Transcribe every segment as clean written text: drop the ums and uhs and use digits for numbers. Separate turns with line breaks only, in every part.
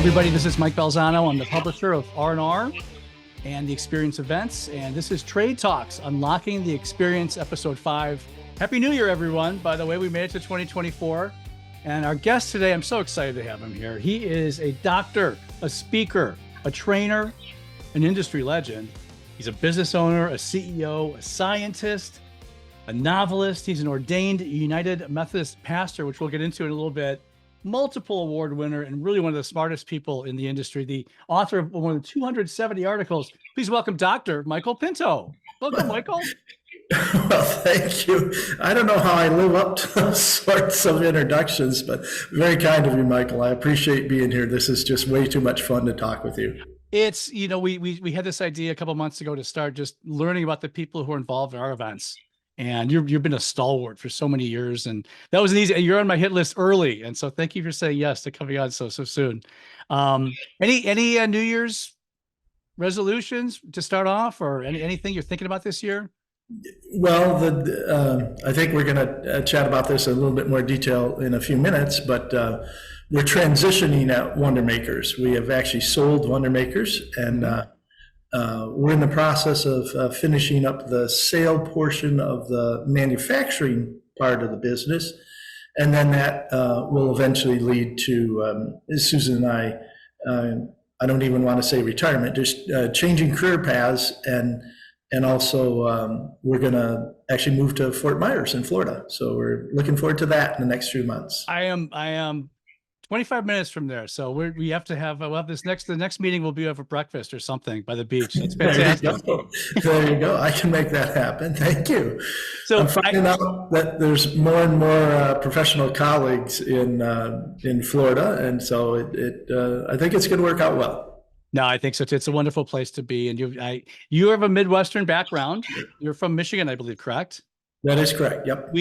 everybody, this is Mike Balzano. I'm the publisher of R&R and the Experience Events, and this is Trade Talks, Unlocking the Experience, Episode 5. Happy New Year, everyone. By the way, we made it to 2024, and our guest today, I'm so excited to have him here. He is a doctor, a speaker, a trainer, an industry legend. He's a business owner, a CEO, a scientist, a novelist. He's an ordained United Methodist pastor, which we'll get into in a little bit. Multiple award winner and really one of the smartest people in the industry, the author of more than 270 articles. Please welcome Dr. Michael Pinto. Welcome, Michael.
Well, thank you. I don't know how I live up to those sorts of introductions, but very kind of you, Michael. I appreciate being here. This is just way too much fun to talk with you.
It's, you know, we had this idea a couple months ago to start just learning about the people who are involved in our events. And you've been a stalwart for so many years, and that was an easy. You're on my hit list early, and so thank you for saying yes to coming on so soon. Any New Year's resolutions to start off, or anything you're thinking about this year?
Well, I think we're going to chat about this in a little bit more detail in a few minutes, but we're transitioning at Wonder Makers. We have actually sold Wonder Makers, and we're in the process of finishing up the sale portion of the manufacturing part of the business. And then that will eventually lead to, Susan and I don't even want to say retirement, just changing career paths. And also we're going to actually move to Fort Myers in Florida. So we're looking forward to that in the next few months.
I am 25 minutes from there. So we have to have, we'll have the next meeting will be over breakfast or something by the beach. It's fantastic.
There you go. I can make that happen. Thank you.
So
I'm finding out that there's more and more professional colleagues in Florida. And so I think it's going to work out well.
No, I think so too. It's a wonderful place to be. And you have a Midwestern background. You're from Michigan, I believe, correct?
That is correct. Yep.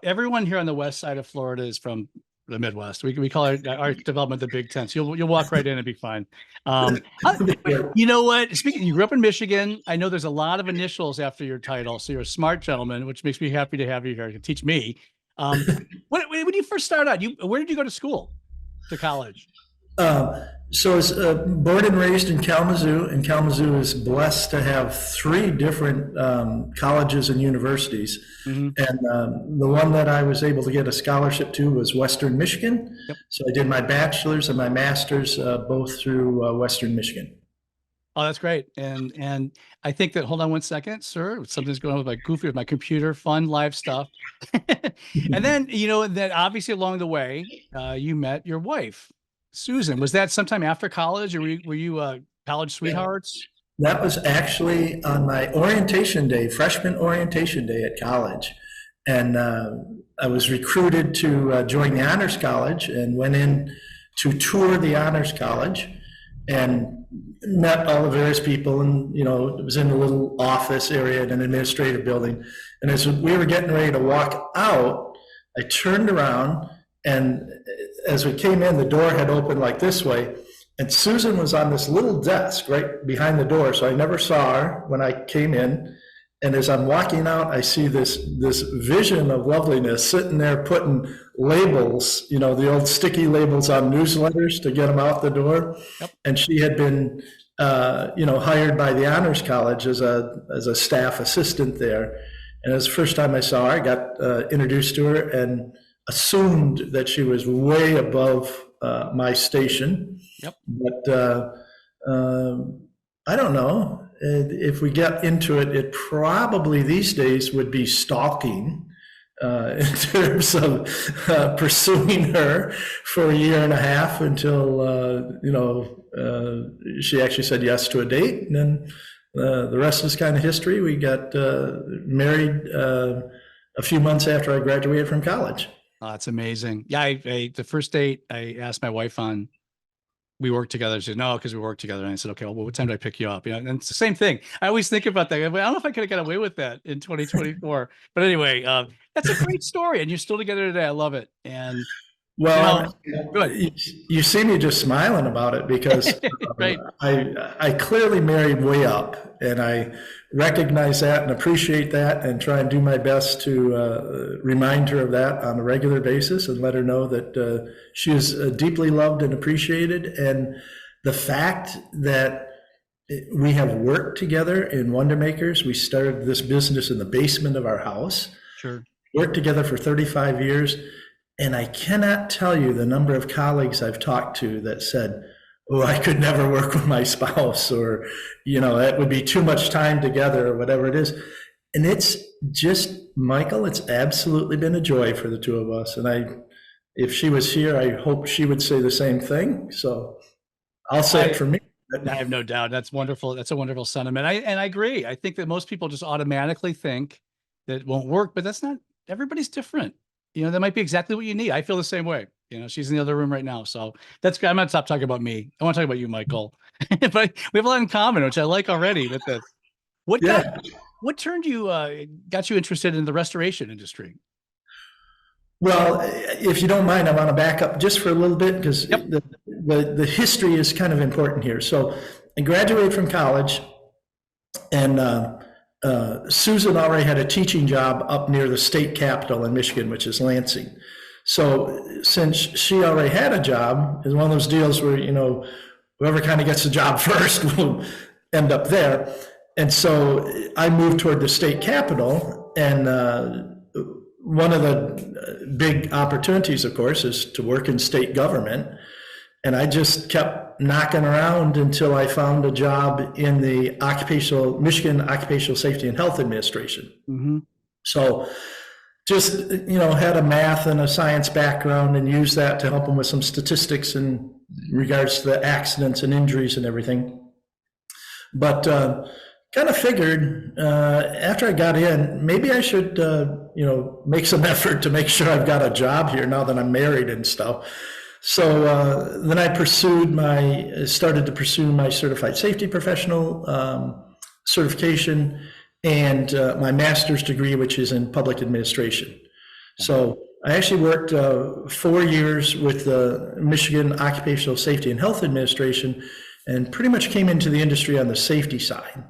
Everyone here on the west side of Florida is from the Midwest. We call our development the Big Ten. So you'll walk right in and be fine. You know what? Speaking, you grew up in Michigan. I know there's a lot of initials after your title, so you're a smart gentleman, which makes me happy to have you here to teach me. When you first started out, where did you go to school, to college?
So I was born and raised in Kalamazoo, and Kalamazoo is blessed to have 3 different colleges and universities. Mm-hmm. And the one that I was able to get a scholarship to was Western Michigan. Yep. So I did my bachelor's and my master's both through Western Michigan.
Oh, that's great. And I think that, hold on one second, sir. Something's going on with my computer, fun live stuff. And then, that obviously along the way, you met your wife, Susan. Was that sometime after college, or were you college sweethearts?
That was actually on my orientation day, freshman orientation day at college. And I was recruited to join the Honors College and went in to tour the Honors College and met all the various people. And, it was in a little office area in an administrative building. And as we were getting ready to walk out, I turned around, and as we came in, the door had opened like this way, and Susan was on this little desk right behind the door, so I never saw her when I came in. And as I'm walking out, I see this vision of loveliness sitting there putting labels, the old sticky labels on newsletters to get them out the door. Yep. And she had been, hired by the Honors College as a staff assistant there. And it was the first time I saw her. I got introduced to her and assumed that she was way above my station. Yep. But I don't know. If we get into it, it probably these days would be stalking in terms of pursuing her for a year and a half until, she actually said yes to a date. And then the rest is kind of history. We got married a few months after I graduated from college.
Oh, that's amazing. Yeah, the first date I asked my wife on, we work together. She said, no, because we work together. And I said, okay, well, what time do I pick you up? And it's the same thing. I always think about that. I don't know if I could have got away with that in 2024. But anyway, that's a great story. And you're still together today. I love it. And Now,
Well,
good.
you see me just smiling about it because
Right.
I clearly married way up, and I recognize that and appreciate that, and try and do my best to remind her of that on a regular basis, and let her know that she is deeply loved and appreciated. And the fact that we have worked together in Wonder Makers, we started this business in the basement of our house,
Sure.
worked together for 35 years. And I cannot tell you the number of colleagues I've talked to that said, oh, I could never work with my spouse, or, that would be too much time together, or whatever it is. And it's just, Michael, it's absolutely been a joy for the two of us. And if she was here, I hope she would say the same thing. So I'll say it for me.
I have no doubt. That's wonderful. That's a wonderful sentiment. I agree. I think that most people just automatically think that it won't work, but that's not, everybody's different. That might be exactly what you need. I feel the same way. She's in the other room right now. So that's good. I'm going to stop talking about me. I want to talk about you, Michael. But we have a lot in common, which I like already with this. What got you interested in the restoration industry?
Well, if you don't mind, I want to back up just for a little bit, because the history is kind of important here. So I graduated from college, and Susan already had a teaching job up near the state capital in Michigan, which is Lansing. So since she already had a job, it's one of those deals where, whoever kind of gets the job first will end up there. And so I moved toward the state capital, and one of the big opportunities, of course, is to work in state government. And I just kept knocking around until I found a job in the Michigan Occupational Safety and Health Administration. Mm-hmm. So just, had a math and a science background, and used that to help them with some statistics in regards to the accidents and injuries and everything. But kind of figured after I got in, maybe I should, make some effort to make sure I've got a job here now that I'm married and stuff. So then I started to pursue my certified safety professional certification, and my master's degree, which is in public administration. So I actually worked 4 years with the Michigan Occupational Safety and Health Administration, and pretty much came into the industry on the safety side.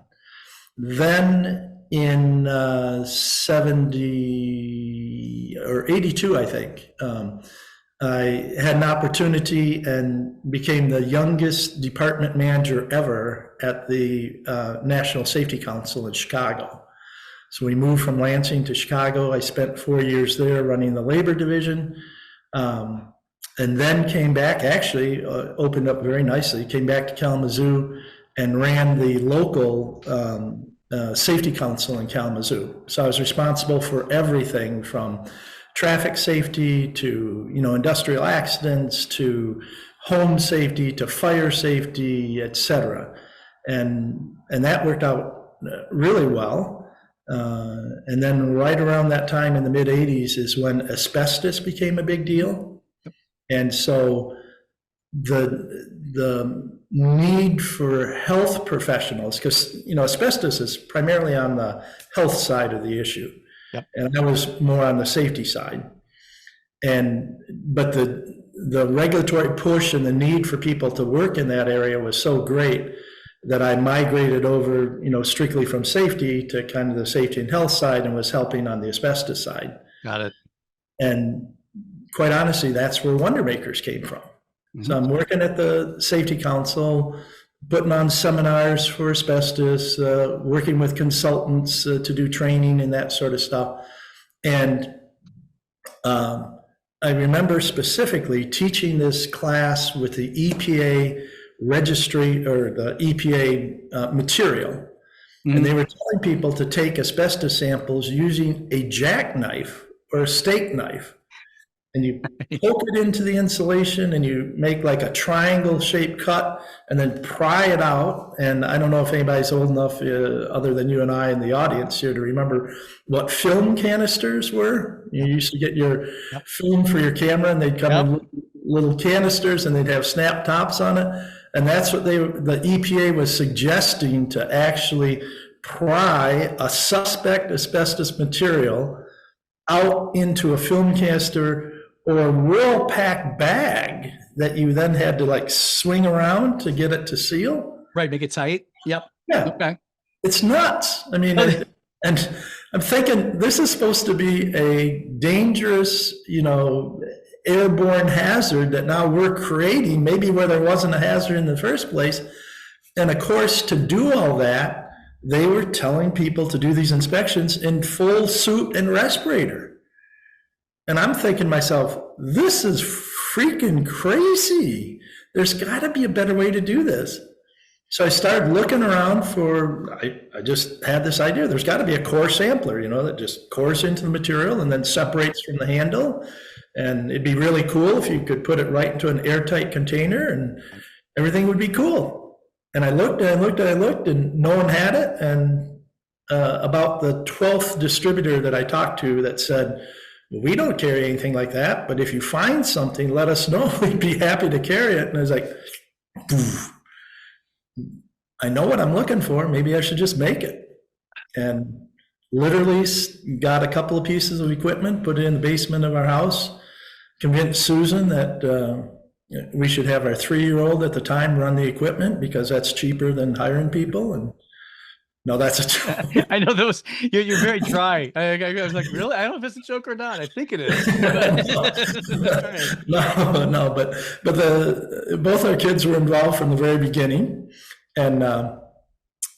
Then in 70 or 82, I think, I had an opportunity and became the youngest department manager ever at the National Safety Council in Chicago. So we moved from Lansing to Chicago. I spent 4 years there running the labor division, and then came back, actually opened up very nicely, came back to Kalamazoo and ran the local safety council in Kalamazoo. So I was responsible for everything from traffic safety to, industrial accidents, to home safety, to fire safety, et cetera. And that worked out really well. And then right around that time in the mid 80s is when asbestos became a big deal. And so the need for health professionals, because, asbestos is primarily on the health side of the issue. Yep. And I was more on the safety side. But the regulatory push and the need for people to work in that area was so great that I migrated over, strictly from safety to kind of the safety and health side, and was helping on the asbestos side. Got it. And quite honestly, that's where Wonder Makers came from. Mm-hmm. So I'm working at the Safety Council, putting on seminars for asbestos, working with consultants to do training and that sort of stuff. And I remember specifically teaching this class with the EPA registry, or the EPA material. Mm-hmm. And they were telling people to take asbestos samples using a jackknife or a steak knife. And you poke it into the insulation, and you make like a triangle shaped cut, and then pry it out. And I don't know if anybody's old enough, other than you and I in the audience here, to remember what film canisters were. You used to get your film for your camera, and they'd come in little canisters, and they'd have snap tops on it. And that's what the EPA was suggesting, to actually pry a suspect asbestos material out into a film canister or a Whirl-Pack bag that you then had to like swing around to get it to seal.
Right. Make it tight. Yep.
Yeah.
Okay.
It's nuts. I mean, and I'm thinking this is supposed to be a dangerous, airborne hazard that now we're creating, maybe where there wasn't a hazard in the first place. And of course, to do all that, they were telling people to do these inspections in full suit and respirator. And I'm thinking to myself, this is freaking crazy. There's got to be a better way to do this. So I started looking around I just had this idea. There's got to be a core sampler, that just cores into the material and then separates from the handle. And it'd be really cool if you could put it right into an airtight container and everything would be cool. And I looked and no one had it. And about the 12th distributor that I talked to that said, we don't carry anything like that, but if you find something, let us know. We'd be happy to carry it. And I was like, poof. I know what I'm looking for. Maybe I should just make it. And literally got a couple of pieces of equipment, put it in the basement of our house, convinced Susan that we should have our 3-year-old at the time run the equipment because that's cheaper than hiring people. And no, that's a joke.
I know those. You're very dry. I was like, really? I don't know if it's a joke or not. I think it is.
No, but both our kids were involved from the very beginning. And,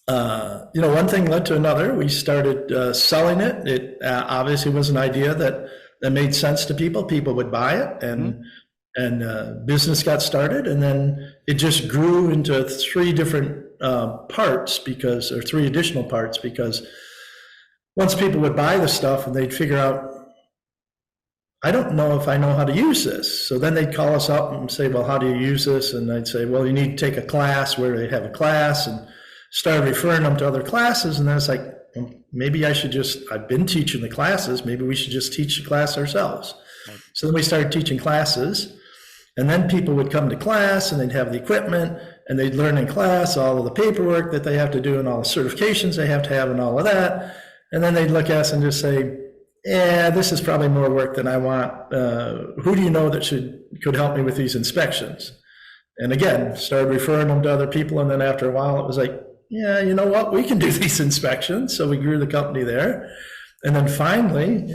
one thing led to another. We started selling it. It obviously was an idea that made sense to people. People would buy it, and business got started. And then it just grew into 3 different parts or 3 additional parts, because once people would buy the stuff and they'd figure out, I don't know if I know how to use this. So then they'd call us up and say, well, how do you use this? And I'd say, well, you need to take a class. Where they have a class, and start referring them to other classes. And then it's like, well, maybe I've been teaching the classes. Maybe we should just teach the class ourselves. Right. So then we started teaching classes, and then people would come to class and they'd have the equipment and they'd learn in class all of the paperwork that they have to do and all the certifications they have to have and all of that. And then they'd look at us and just say, yeah, this is probably more work than I want. Who do you know that could help me with these inspections? And again, started referring them to other people. And then after a while, it was like, yeah, you know what? We can do these inspections. So we grew the company there. And then finally,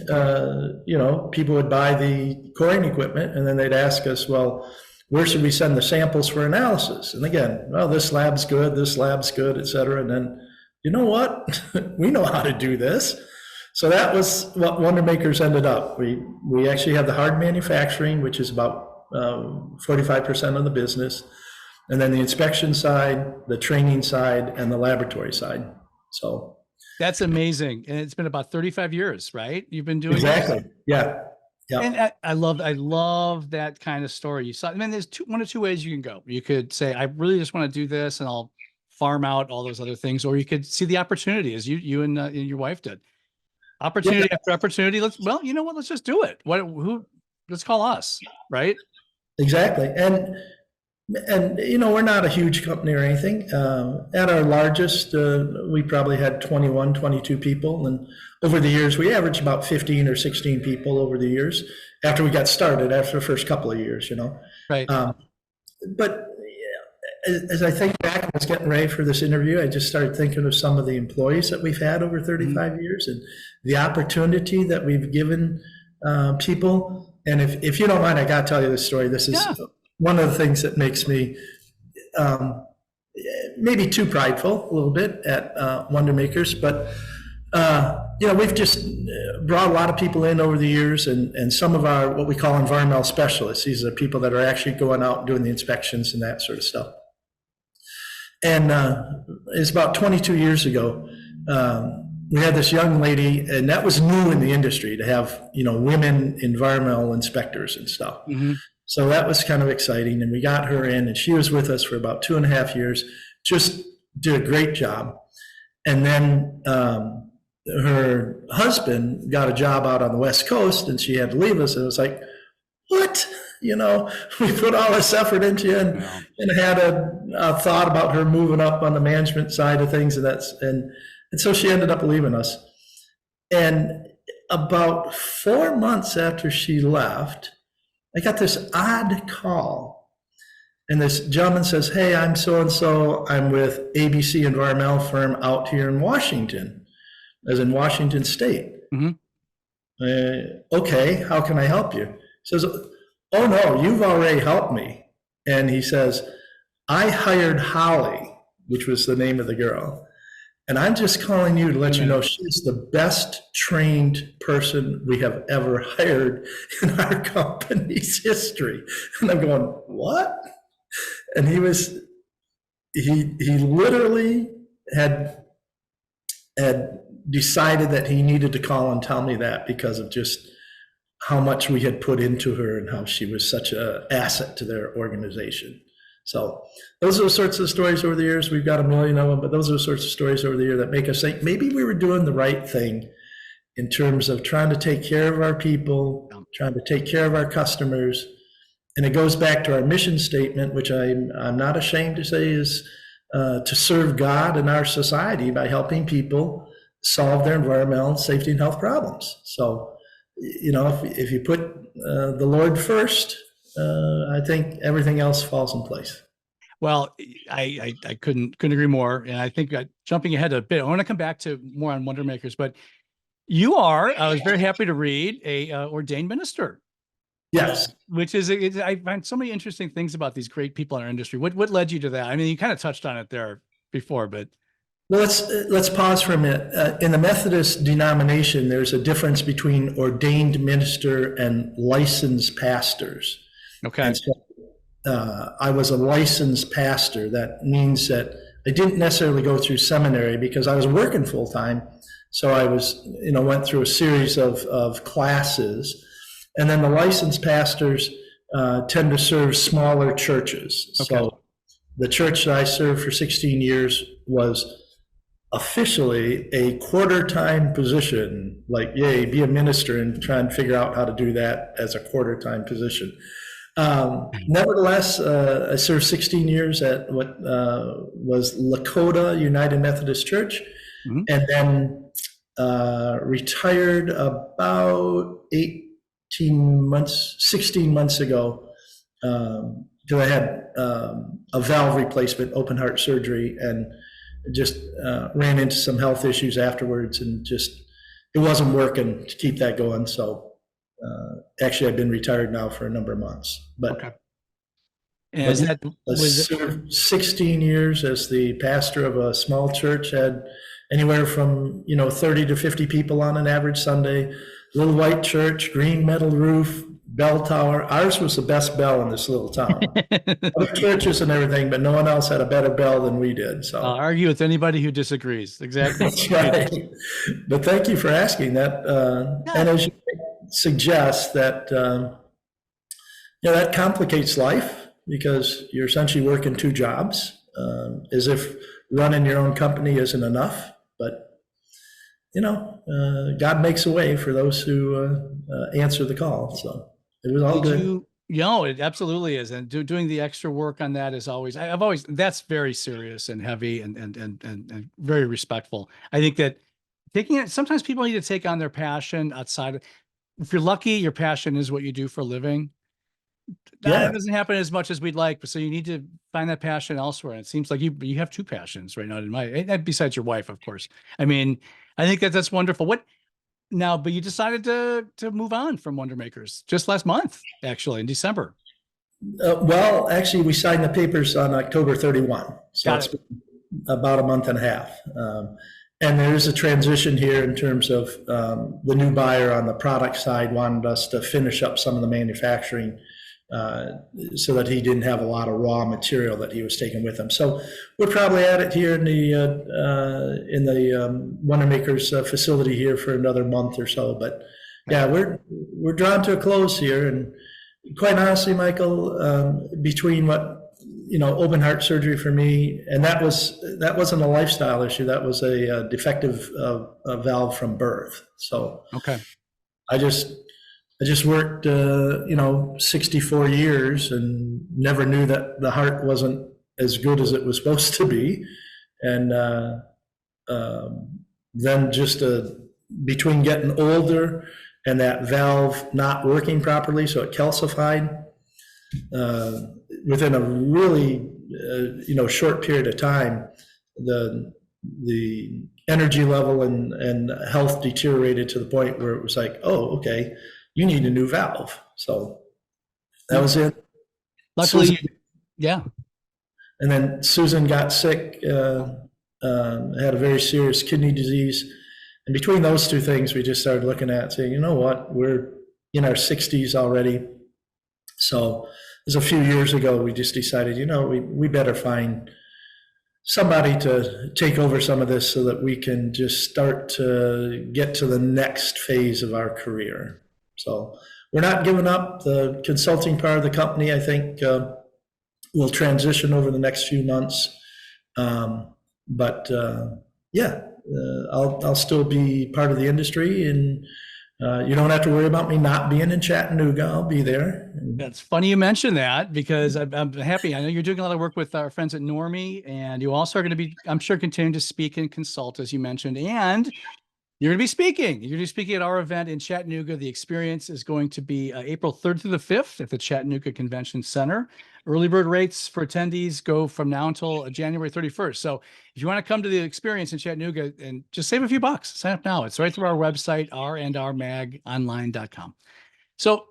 people would buy the coring equipment, and then they'd ask us, well, where should we send the samples for analysis? And again, well, this lab's good, et cetera. And then, you know what? We know how to do this. So that was what Wonder Makers ended up. We actually have the hard manufacturing, which is about 45% of the business, and then the inspection side, the training side, and the laboratory side. So
that's amazing. And it's been about 35 years, right? You've been doing
exactly.
This?
Yeah.
And I love that kind of story. You saw, there's 1 or 2 ways you can go. You could say, I really just want to do this and I'll farm out all those other things, or you could see the opportunity as you and your wife did. Opportunity after opportunity. Let's just do it. Let's call us, right?
Exactly. And we're not a huge company or anything. At our largest, we probably had 21, 22 people. And over the years, we averaged about 15 or 16 people over the years after we got started, after the first couple of years, Right. But as I think back, I was getting ready for this interview, I just started thinking of some of the employees that we've had over 35 years and the opportunity that we've given people. And if you don't mind, I got to tell you this story. This is one of the things that makes me maybe too prideful a little bit at Wonder Makers. But, we've just brought a lot of people in over the years, and some of our what we call environmental specialists. These are people that are actually going out and doing the inspections and that sort of stuff. And it's about 22 years ago, we had this young lady, and that was new in the industry to have, women environmental inspectors and stuff. Mm-hmm. So that was kind of exciting. And we got her in, and she was with us for about 2.5 years, just did a great job. And then her husband got a job out on the West Coast, and she had to leave us. And it was like, what? We put all this effort into you and had a thought about her moving up on the management side of things. And so she ended up leaving us. And about 4 months after she left, I got this odd call. And this gentleman says, hey, I'm so-and-so. I'm with ABC Environmental Firm out here in Washington, as in Washington State.
Mm-hmm.
Okay, how can I help you? He says, oh no, you've already helped me. And he says, I hired Holly, which was the name of the girl. And I'm just calling you to let you know she's the best trained person we have ever hired in our company's history. And I'm going, what? And he literally had decided that he needed to call and tell me that because of just how much we had put into her and how she was such an asset to their organization. So those are the sorts of stories over the years. We've got a million of them, but those are the sorts of stories over the year that make us think maybe we were doing the right thing in terms of trying to take care of our people, trying to take care of our customers. And it goes back to our mission statement, which I'm not ashamed to say is to serve God and our society by helping people solve their environmental safety and health problems. So, if you put the Lord first, I think everything else falls in place.
Well, I couldn't agree more. And I think jumping ahead a bit, I want to come back to more on Wonder Makers, but you are, I was very happy to read, a ordained minister.
Yes.
Which is, I find so many interesting things about these great people in our industry. What led you to that? I mean, you kind of touched on it there before, but.
Well, let's pause for a minute. In the Methodist denomination, there's a difference between ordained minister and licensed pastors.
Okay.
And so, I was a licensed pastor. That means that I didn't necessarily go through seminary because I was working full time. So I was, went through a series of classes. And then the licensed pastors tend to serve smaller churches. Okay. So the church that I served for 16 years was officially a quarter-time position, like, yay, be a minister and try and figure out how to do that as a quarter-time position. Nevertheless, I served 16 years at what was Lakota United Methodist Church, mm-hmm. and then retired about 16 months ago, because I had a valve replacement, open heart surgery, and just ran into some health issues afterwards, and just it wasn't working to keep that going. So actually, I've been retired now for a number of months. But
okay. And
I served 16 years as the pastor of a small church, had anywhere from 30 to 50 people on an average Sunday. Little white church, green metal roof, bell tower. Ours was the best bell in this little town. Other churches and everything, but no one else had a better bell than we did. So
I'll argue with anybody who disagrees. Exactly.
That's right. But thank you for asking that. And as you suggest, that that complicates life because you're essentially working two jobs, as if running your own company isn't enough. But God makes a way for those who answer the call. So it was all good.
It absolutely is. And doing the extra work on that is always, that's very serious and heavy and very respectful. I think that sometimes people need to take on their passion outside. If you're lucky, your passion is what you do for a living. That doesn't happen as much as we'd like, so you need to find that passion elsewhere. And it seems like you have two passions right now, besides your wife, of course. I mean, I think that's wonderful. But you decided to move on from Wonder Makers just last month, actually, in December.
Well, actually, we signed the papers on October 31. So it's been about a month and a half. And there is a transition here in terms of the new buyer on the product side wanted us to finish up some of the manufacturing so that he didn't have a lot of raw material that he was taking with him. So we're probably at it here in the Wonder Makers facility here for another month or so. But yeah, we're drawn to a close here. And quite honestly, Michael, between open heart surgery for me, and that wasn't a lifestyle issue. That was a defective valve from birth. So
okay,
I just worked 64 years and never knew that the heart wasn't as good as it was supposed to be, and then just between getting older and that valve not working properly, so it calcified. Within a really short period of time, the energy level and health deteriorated to the point where it was like, oh, okay, you need a new valve. So that was it.
Luckily,
Susan,
yeah.
and then Susan got sick, had a very serious kidney disease. And between those two things, we just started looking at saying, you know what, we're in our 60s already. So it was a few years ago, we just decided, we better find somebody to take over some of this so that we can just start to get to the next phase of our career. So we're not giving up. The consulting part of the company, I think, will transition over the next few months. I'll still be part of the industry, and you don't have to worry about me not being in Chattanooga. I'll be there.
That's funny you mentioned that, because I'm happy. I know you're doing a lot of work with our friends at Normie, and you also are going to be, I'm sure, continuing to speak and consult, as you mentioned, and you're going to be speaking. You're going to be speaking at our event in Chattanooga. The experience is going to be April 3rd through the 5th at the Chattanooga Convention Center. Early bird rates for attendees go from now until January 31st. So if you want to come to the experience in Chattanooga and just save a few bucks, sign up now. It's right through our website, randrmagonline.com. So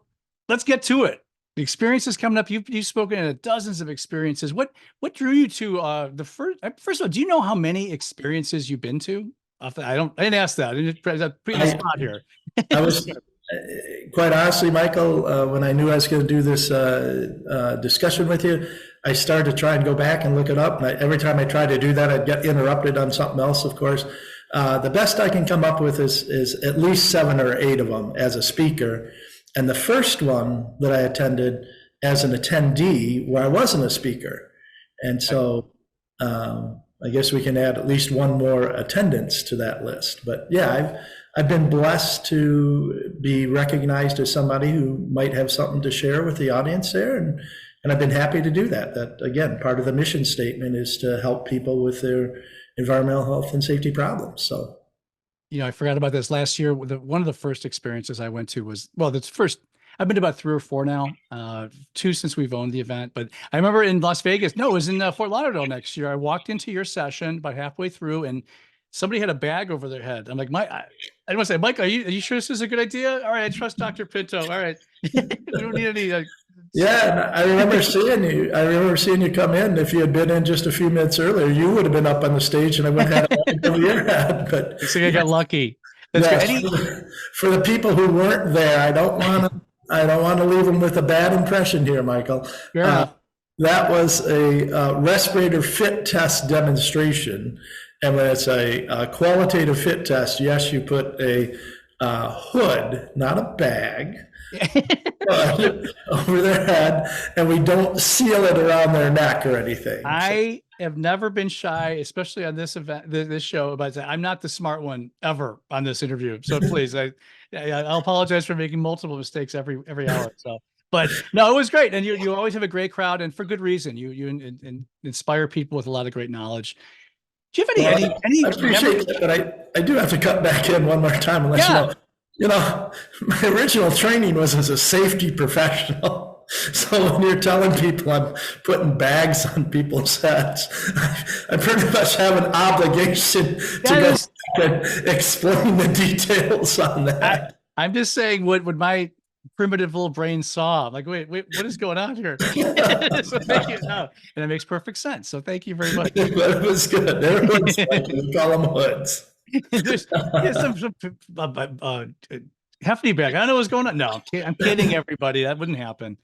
let's get to it. The experience is coming up. You've spoken at dozens of experiences. What drew you to first of all, do you know how many experiences you've been to? I didn't ask that. I didn't put you on the spot here.
I was quite honestly, Michael, when I knew I was going to do this discussion with you, I started to try and go back and look it up. And every time I tried to do that, I'd get interrupted on something else, of course. The best I can come up with is at least 7 or 8 of them as a speaker. And the first one that I attended as an attendee, where I wasn't a speaker. And so I guess we can add at least one more attendance to that list. But yeah, I've been blessed to be recognized as somebody who might have something to share with the audience there. And I've been happy to do that. That, again, part of the mission statement is to help people with their environmental health and safety problems. So,
I forgot about this last year. One of the first experiences I went to was, I've been to about 3 or 4 now, 2 since we've owned the event. But I remember in Las Vegas, no, it was in Fort Lauderdale next year. I walked into your session about halfway through, and somebody had a bag over their head. I'm like, I didn't want to say, Mike, are you sure this is a good idea? All right, I trust Dr. Pinto. All right, we don't need any.
Yeah, I remember seeing you. I remember seeing you come in. If you had been in just a few minutes earlier, you would have been up on the stage, and I would have had a bag over your head. But
so I got lucky.
Yes, for the people who weren't there, I don't want to leave them with a bad impression here, Michael. That was a respirator fit test demonstration. And when it's a qualitative fit test, yes, you put a hood, not a bag, over their head, and we don't seal it around their neck or anything.
I have never been shy, especially on this event, this show, about saying I'm not the smart one ever on this interview. So please, I'll apologize for making multiple mistakes every hour. So, but no, it was great, and you always have a great crowd, and for good reason. You inspire people with a lot of great knowledge. Do you have any?
I appreciate that, but I do have to cut back in one more time and let you know. My original training was as a safety professional. So when you're telling people I'm putting bags on people's heads, I pretty much have an obligation to go and explain the details on that.
I'm just saying what my primitive little brain saw. I'm like, wait, what is going on here? So thank you. No, and it makes perfect sense. So thank you very much.
But it was good. Everyone's like, we call them hoods.
There's some hefty bag. I don't know what's going on. No, I'm kidding everybody. That wouldn't happen.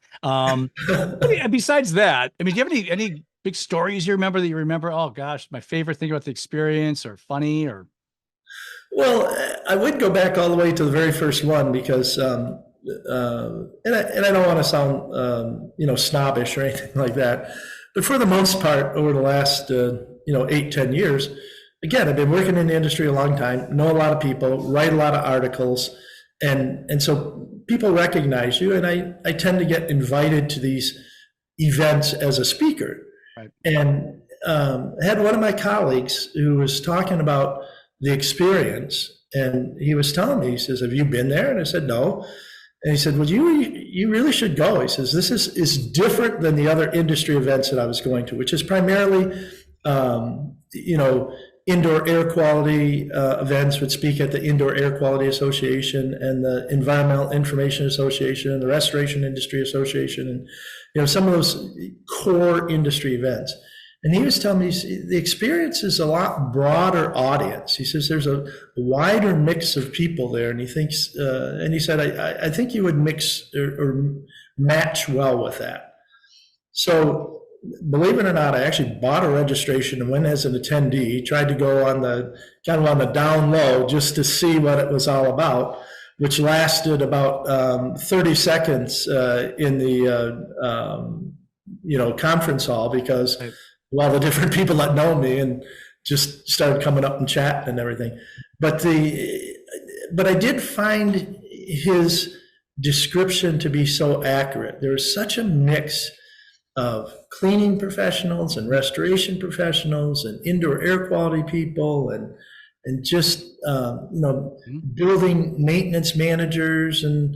Besides that, I mean, do you have any big stories you remember? Oh gosh, my favorite thing about the experience, or funny, or?
Well, I would go back all the way to the very first one because, and I don't want to sound, snobbish or anything like that, but for the most part, over the last, 8-10 years, again, I've been working in the industry a long time, know a lot of people, write a lot of articles, and so people recognize you, and I tend to get invited to these events as a speaker.
Right.
And I had one of my colleagues who was talking about the experience, And he was telling me, he says, have you been there? And I said, no. And he said, well, you really should go. He says, this is different than the other industry events that I was going to, which is primarily, indoor air quality events. Would speak at the Indoor Air Quality Association and the Environmental Information Association and the Restoration Industry Association, and some of those core industry events. And he was telling me the experience is a lot broader audience. He says there's a wider mix of people there, and he thinks, and he said, I think you would mix or match well with that. So, believe it or not, I actually bought a registration and went as an attendee. Tried to go on the down low just to see what it was all about, which lasted about 30 seconds in the conference hall, because all the different people that know me and just started coming up and chatting and everything. But I did find his description to be so accurate. There was such a mix of cleaning professionals and restoration professionals and indoor air quality people and just building maintenance managers and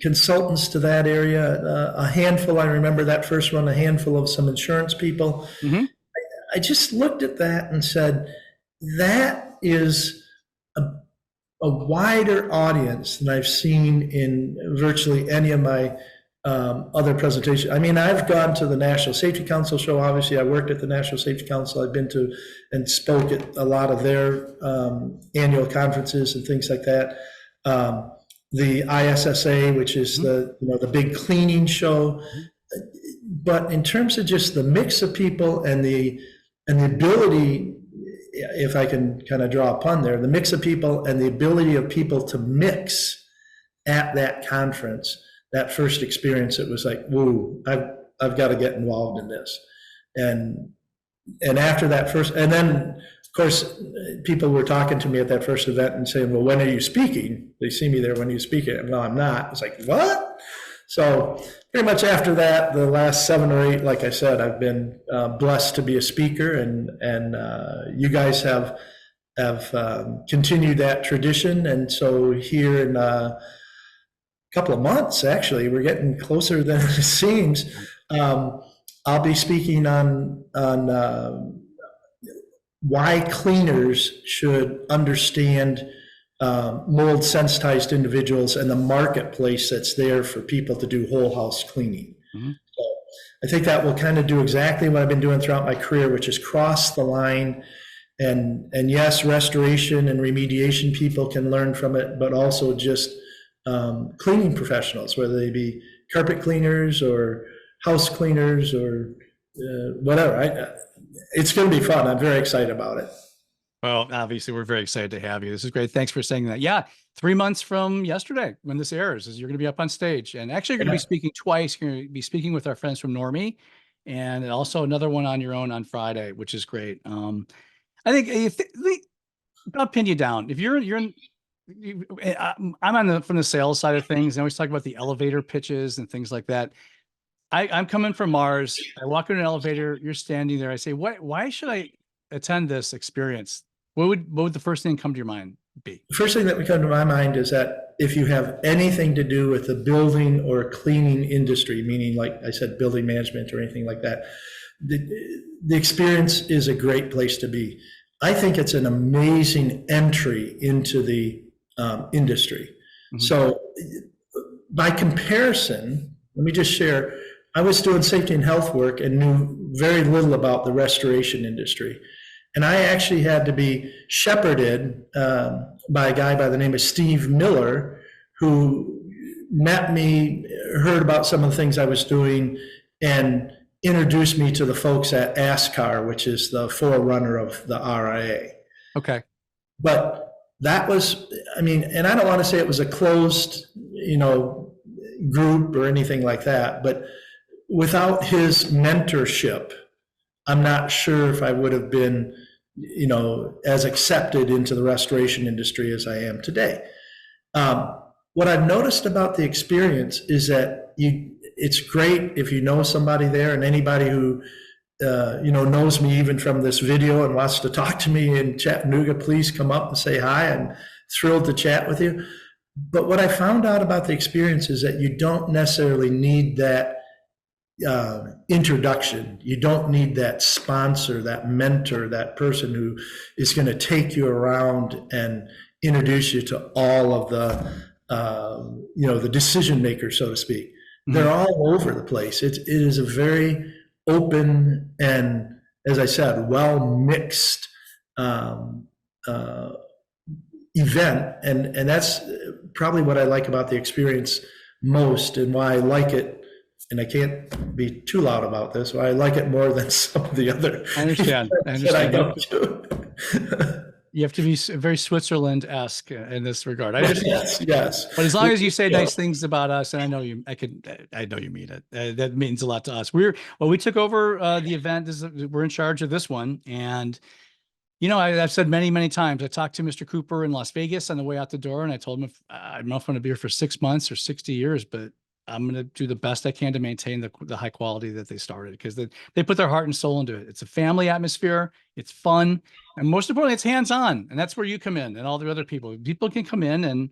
consultants to that area. A handful, I remember that first one, a handful of some insurance people. Mm-hmm. I just looked at that and said, that is a wider audience than I've seen in virtually any of my other presentations. I mean, I've gone to the National Safety Council show. Obviously, I worked at the National Safety Council. I've been to and spoke at a lot of their annual conferences and things like that. The ISSA, which is the big cleaning show. But in terms of just the mix of people and the ability, if I can kind of draw a pun there, the mix of people and the ability of people to mix at that conference, that first experience, it was like, whoa, I've got to get involved in this. And after that first, and then of course, people were talking to me at that first event and saying, well, when are you speaking? They see me there, when are you speaking? And no, I'm not. It's like, what? So pretty much after that, the last 7 or 8, like I said, I've been blessed to be a speaker, and you guys have continued that tradition. And so here in couple of months, actually, we're getting closer than it seems. I'll be speaking on why cleaners should understand mold sensitized individuals and the marketplace that's there for people to do whole house cleaning. Mm-hmm. So I think that will kind of do exactly what I've been doing throughout my career, which is cross the line. And yes, restoration and remediation people can learn from it, but also just cleaning professionals, whether they be carpet cleaners or house cleaners or whatever. It's going to be fun. I'm very excited about it.
Well, obviously, we're very excited to have you. This is great. Thanks for saying that. Yeah, 3 months from yesterday, when this airs, is you're going to be up on stage, and actually, you're going to be speaking twice. You're going to be speaking with our friends from Normie, and also another one on your own on Friday, which is great. I think I'll pin you down. If I'm from the sales side of things. I always talk about the elevator pitches and things like that. I'm coming from Mars. I walk in an elevator. You're standing there. I say, why should I attend this experience? What would the first thing come to your mind be?
The first thing that would come to my mind is that if you have anything to do with the building or cleaning industry, meaning, like I said, building management or anything like that, the experience is a great place to be. I think it's an amazing entry into the industry. Mm-hmm. So by comparison, let me just share, I was doing safety and health work and knew very little about the restoration industry. And I actually had to be shepherded by a guy by the name of Steve Miller, who met me, heard about some of the things I was doing, and introduced me to the folks at ASCAR, which is the forerunner of the RIA.
Okay.
But that was, and I don't want to say it was a closed, group or anything like that, but without his mentorship, I'm not sure if I would have been, as accepted into the restoration industry as I am today. What I've noticed about the experience is that it's great if you know somebody there, and anybody who knows me even from this video and wants to talk to me in Chattanooga, please come up and say hi. I'm thrilled to chat with you. But what I found out about the experience is that you don't necessarily need that introduction. You don't need that sponsor, that mentor, that person who is going to take you around and introduce you to all of the decision makers, so to speak. Mm-hmm. They're all over the place. It is a very open and, as I said, well mixed event, and that's probably what I like about the experience most, and why I like it. And I can't be too loud about this, why I like it more than some of the other.
I understand.
That I go to.
You have to be very Switzerland-esque in this regard. I understand.
Yes.
But as long as you say nice things about us, and I know you mean it. That means a lot to us. We took over the event. We're in charge of this one, and I've said many, many times. I talked to Mr. Cooper in Las Vegas on the way out the door, and I told him, I don't know if I'm going to be here for 6 months or 60 years, but I'm going to do the best I can to maintain the high quality that they started, because they put their heart and soul into it. It's a family atmosphere. It's fun. And most importantly, it's hands-on. And that's where you come in, and all the other people. People can come in and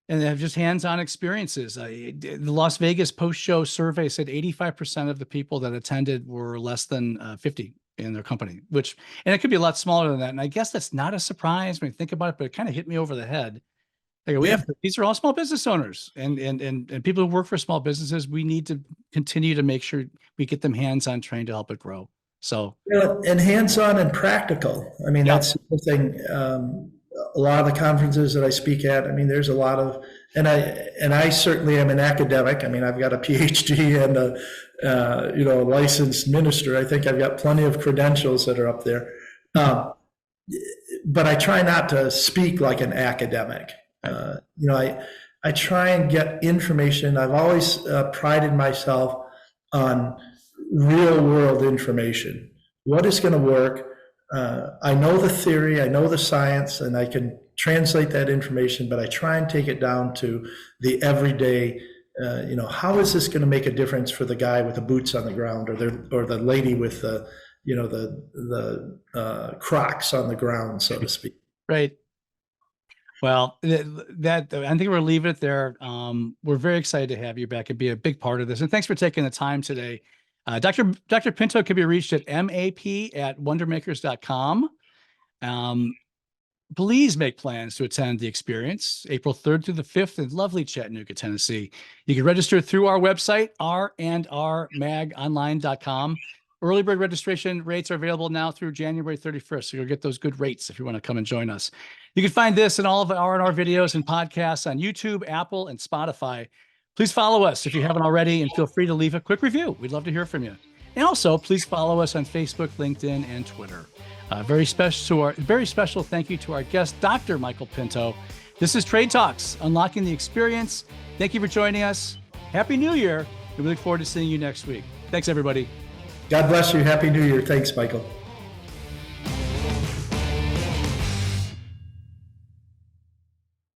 have just hands-on experiences. The Las Vegas post-show survey said 85% of the people that attended were less than 50 in their company, and it could be a lot smaller than that. And I guess that's not a surprise when you think about it, but it kind of hit me over the head. These are all small business owners and people who work for small businesses. We need to continue to make sure we get them hands-on trained to help it grow. So,
and hands-on and practical. I mean, that's the thing. A lot of the conferences that I speak at, I mean, there's a lot of, and I certainly am an academic. I mean, I've got a PhD and a licensed minister. I think I've got plenty of credentials that are up there. But I try not to speak like an academic. I try and get information. I've always prided myself on real world information. What is going to work? I know the theory, I know the science, and I can translate that information, but I try and take it down to the everyday, how is this going to make a difference for the guy with the boots on the ground, or the lady with the Crocs on the ground, so to speak.
Right. Well, I think we'll leave it there. We're very excited to have you back and be a big part of this. And thanks for taking the time today. Dr. Pinto can be reached at map@wondermakers.com. Please make plans to attend the experience April 3rd through the 5th in lovely Chattanooga, Tennessee. You can register through our website, randrmagonline.com. Early bird registration rates are available now through January 31st. So you'll get those good rates if you want to come and join us. You can find this and all of our R&R videos and podcasts on YouTube, Apple, and Spotify. Please follow us if you haven't already, and feel free to leave a quick review. We'd love to hear from you. And also, please follow us on Facebook, LinkedIn, and Twitter. Very special thank you to our guest, Dr. Michael Pinto. This is Trade Talks, Unlocking the Experience. Thank you for joining us. Happy New Year, and we look forward to seeing you next week. Thanks, everybody.
God bless you. Happy New Year. Thanks, Michael.